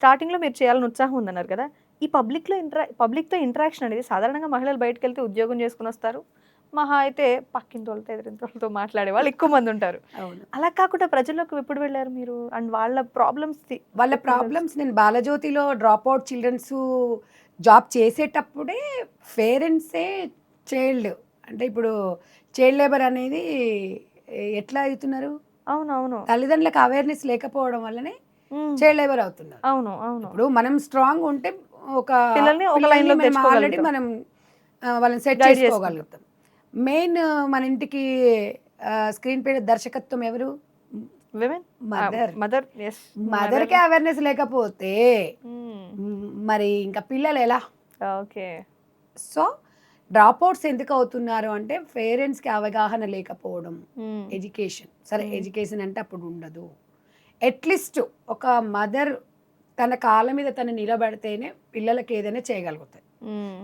స్టార్టింగ్‌లో మీరు చేయాలని ఉత్సాహం ఉందన్నారు కదా! ఈ పబ్లిక్‌తో ఇంటరాక్షన్ అనేది సాధారణంగా మహిళలు బయటికెళ్తే ఉద్యోగం చేసుకొనొస్తారు. మహా అయితే పక్కింటోళ్ళతో, ఎదురింటోళ్ళతో మాట్లాడే వాళ్ళు ఎక్కువ మందుంటారు. అవును. అలా కాకుండా ప్రజల్లోకి ఎప్పుడు వెళ్లారు మీరు? అండ్ వాళ్ళ వాళ్ళ ఎప్పుడు తెలుసు? ప్రాబ్లమ్స్ నేను బాలజ్యోతిలో డ్రాప్ అవుట్ చిల్డ్రన్స్ జాబ్ చేసేటప్పుడే పేరెంట్సే చైల్డ్ అంటే ఇప్పుడు చైల్డ్ లేబర్ అనేది ఎట్లా అవుతున్నారు? అవునవును. తల్లిదండ్రులకు అవేర్‌నెస్ లేకపోవడం వల్లనే హ్మ్. చైల్డ్ లేబర్ అవుతున్నారు. అవును. అవును. ఇప్పుడు మనం స్ట్రాంగ్ ఉంటే ఒక పిల్లల్ని ఒక పిల్లల్ని లైన్‌లోకి మనం ఆల్రెడీ తెచ్చుకోగలుగుతాం. వాళ్ళని సెట్ గైడ్ చేసుకుంటాం. చేసుకోగలుగుతాం. మెయిన్ మన ఇంటికి స్క్రీన్ పైన దర్శకత్వం ఎవరు? Women mother. Mother yes. Mother. మదర్‌కే అవేర్‌నెస్ లేకపోతే హ్మ్. మరి ఇంకా పిల్లలు ఎలా? ఓకే. సో, డ్రాపౌట్స్ ఎందుకవుతున్నారు అంటే పేరెంట్స్‌కి అవగాహన లేకపోవడం. హ్మ్. ఎడ్యుకేషన్. సరే హ్మ్. ఎడ్యుకేషన్ అంటే అప్పుడు ఉండదు. అట్‌లీస్ట్ ఒక మదర్ తన కాళ్ళ మీద తను నిలబడితేనే పిల్లలకి ఏదైనా చేయగలుగుతది. హ్మ్.